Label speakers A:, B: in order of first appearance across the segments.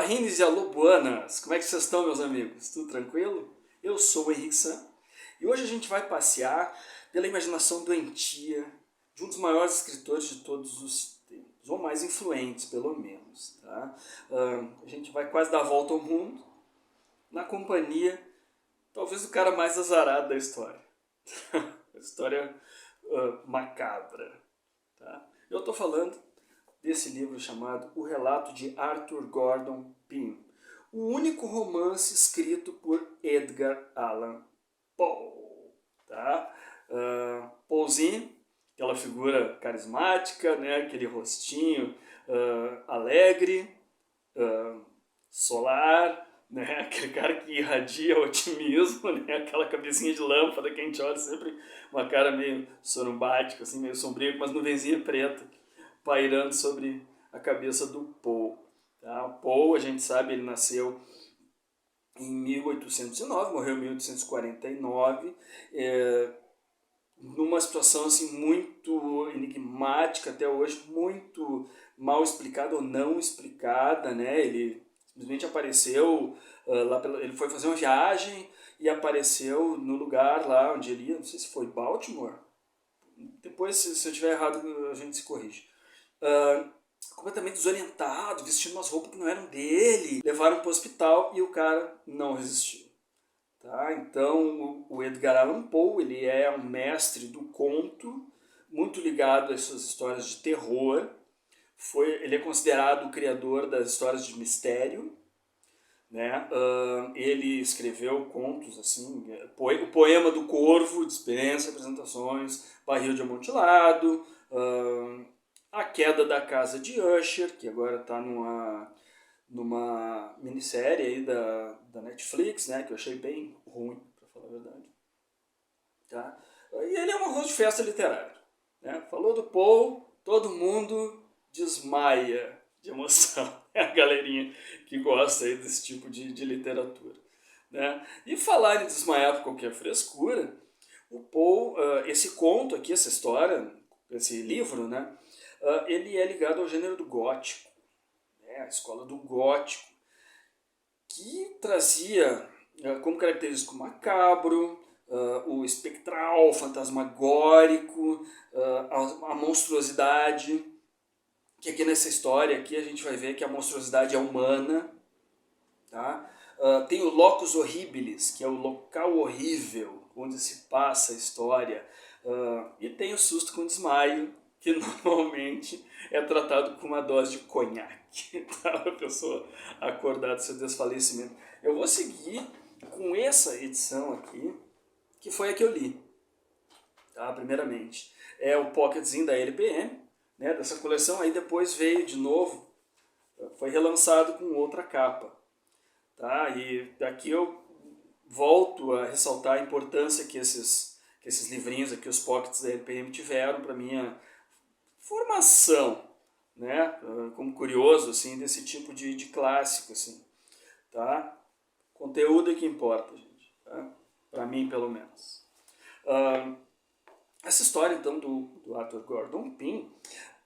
A: Rines e alô, buanas! Como é que vocês estão, meus amigos? Tudo tranquilo? Eu sou o Henrique San e hoje a gente vai passear pela imaginação doentia de um dos maiores escritores de todos os tempos, ou mais influentes, pelo menos. Tá? A gente vai quase dar a volta ao mundo na companhia, talvez, do cara mais azarado da história. A história macabra. Tá? Eu estou falando desse livro chamado O Relato de Arthur Gordon Pym, o único romance escrito por Edgar Allan Poe. Tá? Poezinho, aquela figura carismática, né? Aquele rostinho alegre, solar, né? Aquele cara que irradia otimismo, né? Aquela cabecinha de lâmpada que a gente olha sempre, uma cara meio sorumbática, assim, meio sombria, com umas nuvenzinhas pretas pairando sobre a cabeça do Poe. Tá? O Poe, a gente sabe, ele nasceu em 1809, morreu em 1849, numa situação assim, muito enigmática até hoje, muito mal explicada ou não explicada, né? Ele simplesmente apareceu, ele foi fazer uma viagem e apareceu no lugar lá onde ele ia, não sei se foi Baltimore, depois se eu estiver errado a gente se corrige. Completamente desorientado, vestindo umas roupas que não eram dele, levaram para o hospital e o cara não resistiu. Tá? Então o Edgar Allan Poe, ele é um mestre do conto, muito ligado a essas histórias de terror. Ele é considerado o criador das histórias de mistério, né? Ele escreveu contos assim, o Poema do Corvo, Dispensa Apresentações, Barril de Amontilado, A Queda da Casa de Usher, que agora está numa minissérie aí da Netflix, né, que eu achei bem ruim, para falar a verdade. Tá? E ele é um arroz de festa literária. Né? Falou do Poe, todo mundo desmaia de emoção. É a galerinha que gosta aí desse tipo de literatura. Né? E falar em desmaiar por qualquer frescura, o Poe, esse conto aqui, essa história, esse livro, né, ele é ligado ao gênero do gótico, né, a escola do gótico, que trazia como característico o macabro, o espectral, o fantasmagórico, a monstruosidade, que aqui nessa história aqui a gente vai ver que a monstruosidade é humana. Tá? Tem o locus horribilis, que é o local horrível, onde se passa a história, e tem o susto com desmaio, que normalmente é tratado com uma dose de conhaque, tá? A pessoa acordar do seu desfalecimento. Eu vou seguir com essa edição aqui, que foi a que eu li, tá? Primeiramente. É o pocketzinho da LPM, né, dessa coleção, aí depois veio de novo, foi relançado com outra capa. Tá? E aqui eu volto a ressaltar a importância que esses livrinhos aqui, os pockets da LPM, tiveram para minha formação, né? Como curioso assim, desse tipo de clássico. Assim, tá? Conteúdo é que importa, gente. Tá? Para mim, pelo menos. Essa história, então, do Arthur Gordon Pym,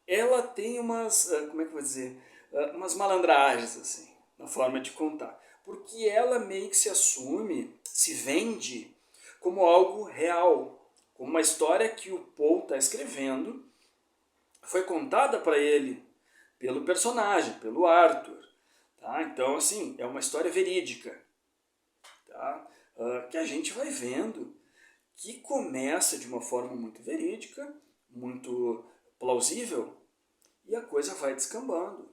A: ela tem umas, como é que eu vou dizer, umas malandragens, assim, na forma de contar. Porque ela meio que se assume, se vende como algo real, como uma história que o Poe está escrevendo, foi contada para ele pelo personagem, pelo Arthur. Tá? Então, assim, é uma história verídica, tá? Que a gente vai vendo que começa de uma forma muito verídica, muito plausível, e a coisa vai descambando.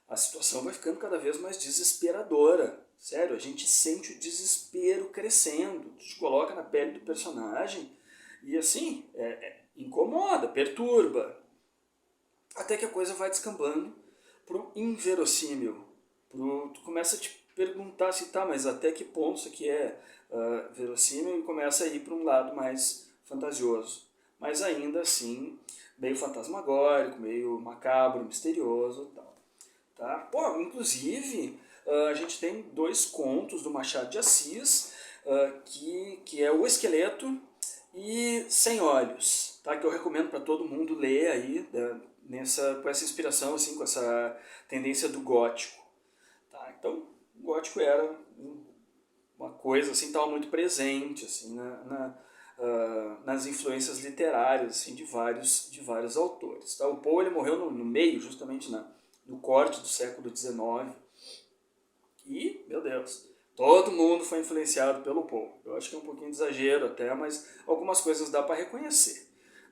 A: A situação vai ficando cada vez mais desesperadora. Sério, a gente sente o desespero crescendo. Te coloca na pele do personagem e assim, incomoda, perturba. Até que a coisa vai descambando pro inverossímil. Tu começa a te perguntar se tá, mas até que ponto isso aqui é verossímil, e começa a ir para um lado mais fantasioso. Mas ainda assim, meio fantasmagórico, meio macabro, misterioso e tal. Tá? Pô, inclusive, a gente tem dois contos do Machado de Assis, que é O Esqueleto e Sem Olhos, tá? Que eu recomendo para todo mundo ler aí, com essa inspiração, assim, com essa tendência do gótico. Tá? Então, o gótico era uma coisa assim, estava muito presente assim, nas influências literárias assim, de vários autores. Tá? O Poe ele morreu no meio, justamente no corte do século XIX. E, meu Deus, todo mundo foi influenciado pelo Poe. Eu acho que é um pouquinho de exagero até, mas algumas coisas dá para reconhecer.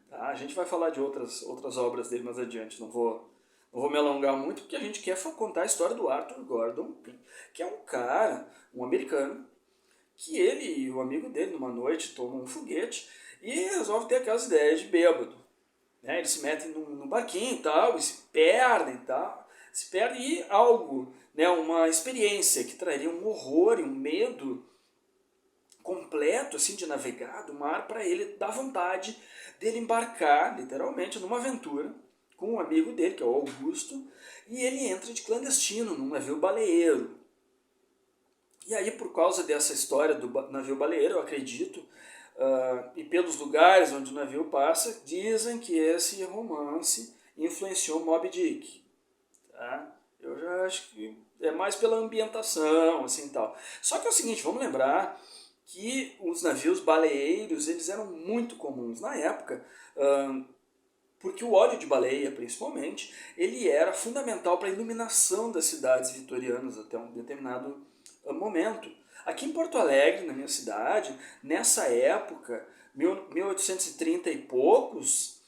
A: Tá? A gente vai falar de outras obras dele mais adiante, não vou me alongar muito, porque a gente quer contar a história do Arthur Gordon Pym, que é um cara, um americano, que ele e o amigo dele, numa noite, tomam um foguete e resolvem ter aquelas ideias de bêbado. Né? Eles se metem num barquinho e tal, e se perdem e tal. Se perdem e algo, né? Uma experiência que traria um horror e um medo completo assim, de navegar do mar para ele dar vontade dele embarcar, literalmente, numa aventura com um amigo dele, que é o Augusto, e ele entra de clandestino num navio baleeiro. E aí, por causa dessa história do navio baleeiro, eu acredito, e pelos lugares onde o navio passa, dizem que esse romance influenciou Moby Dick. Tá? Eu já acho que é mais pela ambientação, assim, tal. Só que é o seguinte, vamos lembrar que os navios baleeiros eles eram muito comuns na época, porque o óleo de baleia, principalmente, ele era fundamental para a iluminação das cidades vitorianas até um determinado momento. Aqui em Porto Alegre, na minha cidade, nessa época, 1830 e poucos,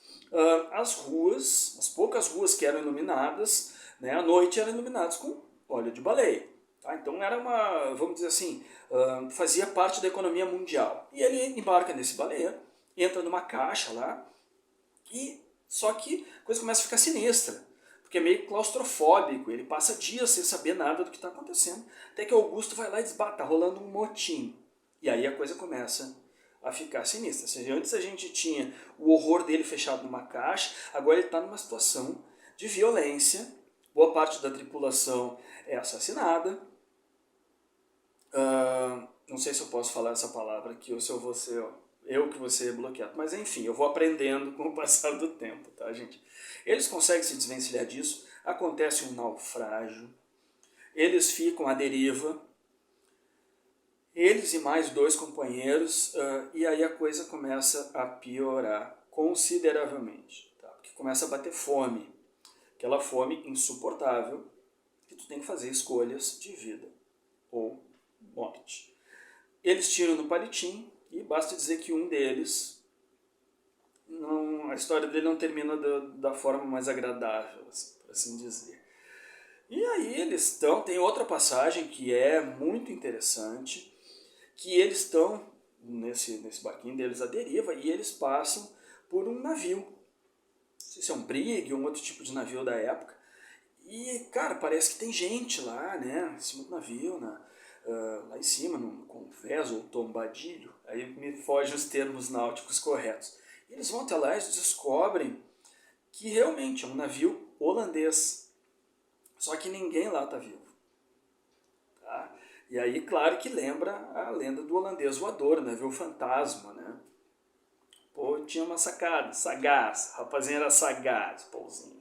A: as ruas, as poucas ruas que eram iluminadas, né, à noite eram iluminadas com óleo de baleia. Tá? Então era uma, vamos dizer assim, fazia parte da economia mundial. E ele embarca nesse baleia, entra numa caixa lá, e só que a coisa começa a ficar sinistra, porque é meio claustrofóbico, ele passa dias sem saber nada do que está acontecendo, até que Augusto vai lá e diz, tá rolando um motim. E aí a coisa começa a ficar sinistra. Ou seja, antes a gente tinha o horror dele fechado numa caixa, agora ele está numa situação de violência, boa parte da tripulação é assassinada. Não sei se eu posso falar essa palavra aqui ou se eu vou ser eu que vou ser bloqueado. Mas enfim, eu vou aprendendo com o passar do tempo, tá, gente? Eles conseguem se desvencilhar disso, acontece um naufrágio, eles ficam à deriva, eles e mais dois companheiros, e aí a coisa começa a piorar consideravelmente, tá? Porque começa a bater fome, aquela fome insuportável, que tu tem que fazer escolhas de vida ou morte. Eles tiram no palitinho, e basta dizer que um deles, a história dele não termina da forma mais agradável, assim, por assim dizer. E aí eles estão, tem outra passagem que é muito interessante, que eles estão nesse barquinho deles à deriva e eles passam por um navio. Não sei se é um brigue ou um outro tipo de navio da época. E, cara, parece que tem gente lá, né, em cima do navio, lá em cima, num convés ou tombadilho. Aí me fogem os termos náuticos corretos. E eles vão até lá e descobrem que realmente é um navio holandês. Só que ninguém lá está vivo. Tá? E aí, claro que lembra a lenda do holandês voador, navio fantasma, né? Pô, tinha uma sacada, sagaz, o rapazinho era sagaz, pôzinho.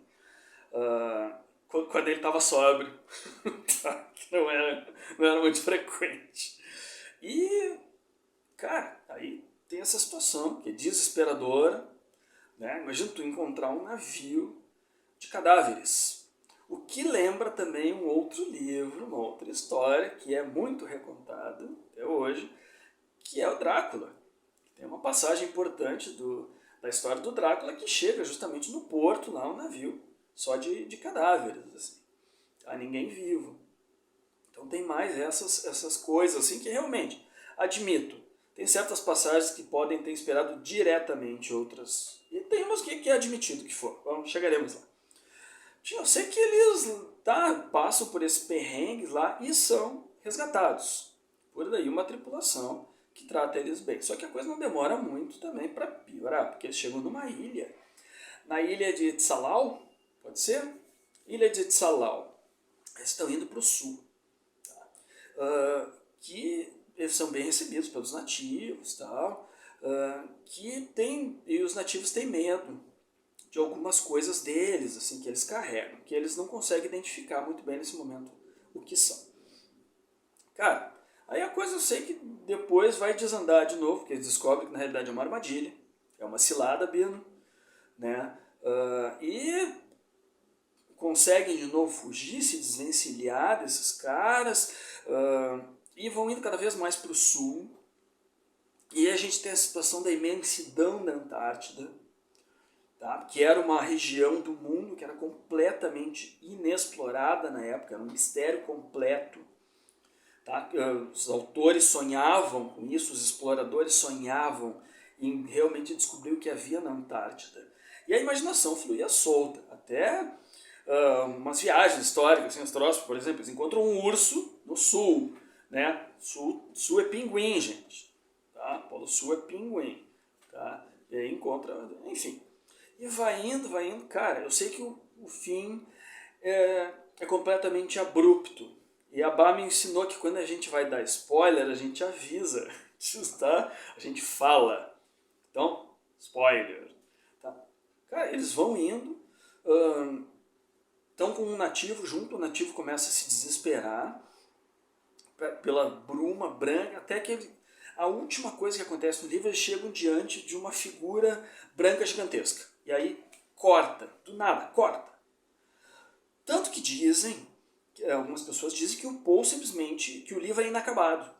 A: Quando ele estava sóbrio, que não era muito frequente. E, cara, aí tem essa situação que é desesperadora, né? Imagina tu encontrar um navio de cadáveres. O que lembra também um outro livro, uma outra história que é muito recontada até hoje, que é o Drácula. Tem uma passagem importante da história do Drácula que chega justamente no porto, lá um navio, só de cadáveres, assim. Tá? Ninguém vivo. Então tem mais essas coisas assim que realmente, admito, tem certas passagens que podem ter inspirado diretamente outras. E tem umas que é admitido que for. Vamos, chegaremos lá. Eu sei que eles passam por esses perrengues lá e são resgatados. Por daí uma tripulação que trata eles bem. Só que a coisa não demora muito também para piorar, porque eles chegam numa ilha. Na ilha de Tsalau, pode ser? Ilha de Tsalau. Eles estão indo para o sul. Que eles são bem recebidos pelos nativos, tal, e os nativos têm medo de algumas coisas deles, assim, que eles carregam, que eles não conseguem identificar muito bem nesse momento o que são. Cara, aí a coisa eu sei que depois vai desandar de novo, porque eles descobrem que na realidade é uma armadilha, é uma cilada, Bino, né? E conseguem de novo fugir, se desvencilhar desses caras, e vão indo cada vez mais para o sul. E aí a gente tem a situação da imensidão da Antártida, tá? Que era uma região do mundo que era completamente inexplorada na época, era um mistério completo. Tá? Os autores sonhavam com isso, os exploradores sonhavam em realmente descobrir o que havia na Antártida. E a imaginação fluía solta, até umas viagens históricas, assim, por exemplo, eles encontram um urso no sul, né? Sul é pinguim, gente. Tá? Polo Sul é pinguim. Tá? E aí encontra, enfim. E vai indo, cara, eu sei que o fim é completamente abrupto. E a Bá me ensinou que quando a gente vai dar spoiler, a gente avisa, tá? A gente fala. Então, spoiler. Tá? Cara, eles vão indo, estão com um nativo junto, o nativo começa a se desesperar pela bruma branca, até que a última coisa que acontece no livro, eles chegam diante de uma figura branca gigantesca. E aí corta, do nada, corta. Tanto que dizem, algumas pessoas dizem que o Poe simplesmente, que o livro é inacabado.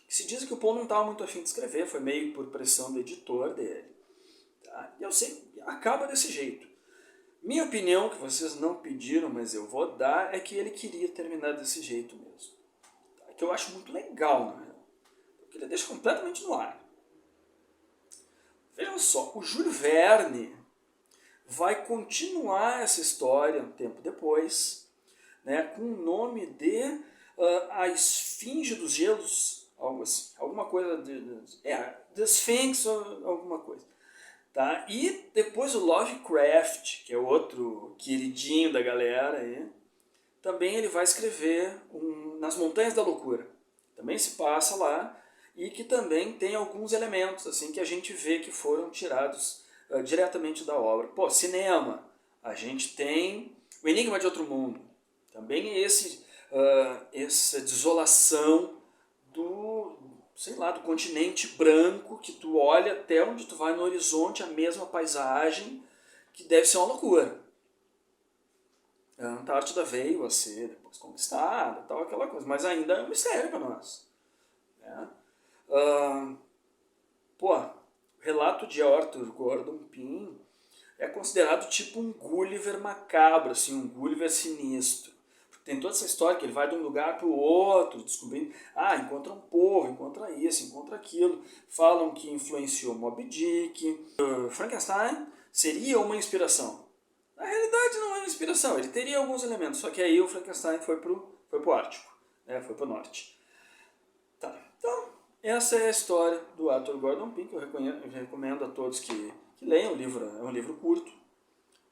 A: Se dizem que o Poe não estava muito afim de escrever, foi meio por pressão do editor dele. Tá? E eu sei, acaba desse jeito. Minha opinião, que vocês não pediram, mas eu vou dar, é que ele queria terminar desse jeito mesmo. Tá? Que eu acho muito legal, na real. Porque ele deixa completamente no ar. Vejam só, o Júlio Verne vai continuar essa história um tempo depois, né, com o nome de A Esfinge dos Gelos, algo assim, alguma coisa The Sphinx ou alguma coisa. Tá? E depois o Lovecraft, que é outro queridinho da galera aí, também ele vai escrever Nas Montanhas da Loucura. Também se passa lá e que também tem alguns elementos assim que a gente vê que foram tirados diretamente da obra. Pô, cinema, a gente tem O Enigma de Outro Mundo. Também é essa desolação do, sei lá, do continente branco, que tu olha até onde tu vai no horizonte, a mesma paisagem, que deve ser uma loucura. A Antártida veio a ser depois conquistada, tal, aquela coisa, mas ainda é um mistério para nós. Né? O relato de Arthur Gordon Pym é considerado tipo um Gulliver macabro, assim, um Gulliver sinistro. Tem toda essa história que ele vai de um lugar para o outro, descobrindo, encontra um povo, encontra isso, encontra aquilo. Falam que influenciou Moby Dick. Frankenstein seria uma inspiração. Na realidade não é uma inspiração, ele teria alguns elementos, só que aí o Frankenstein foi pro Ártico, né, foi pro norte. Tá, então essa é a história do Arthur Gordon Pym, que eu recomendo a todos que leiam. O livro é um livro curto,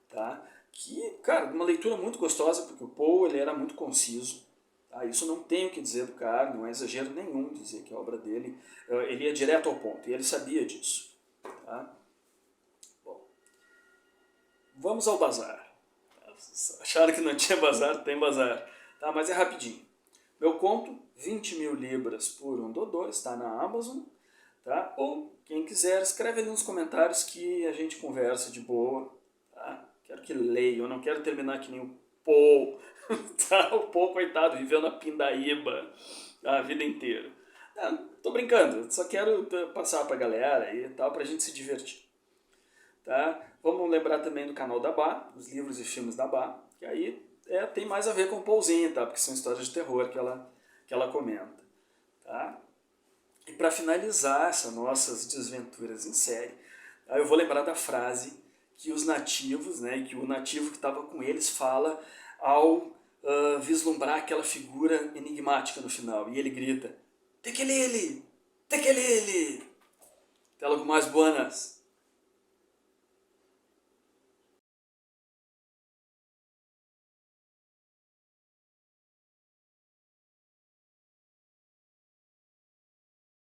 A: tá? Que, cara, uma leitura muito gostosa, porque o Poe ele era muito conciso. Tá? Isso não tem o que dizer do cara, não é exagero nenhum dizer que a obra dele, ele ia direto ao ponto, e ele sabia disso. Tá? Bom, vamos ao bazar. Acharam que não tinha bazar? Tem bazar. Tá? Mas é rapidinho. Meu conto, 20 mil libras por $1, está na Amazon. Tá? Ou, quem quiser, escreve ali nos comentários que a gente conversa de boa. Tá? Quero que leia, eu não quero terminar que nem o Poe. Tá? O Poe, coitado, viveu na pindaíba a vida inteira. Tô brincando, só quero passar pra galera aí, tal, pra gente se divertir. Tá? Vamos lembrar também do canal da Bá, os livros e filmes da Bá, que aí tem mais a ver com o Poezinho, tá? Porque são histórias de terror que ela comenta. Tá? E para finalizar essas nossas desventuras em série, eu vou lembrar da frase que os nativos, né, que o nativo que estava com eles fala ao vislumbrar aquela figura enigmática no final. E ele grita, Tekelele! Tekelele! Até logo mais, buenas!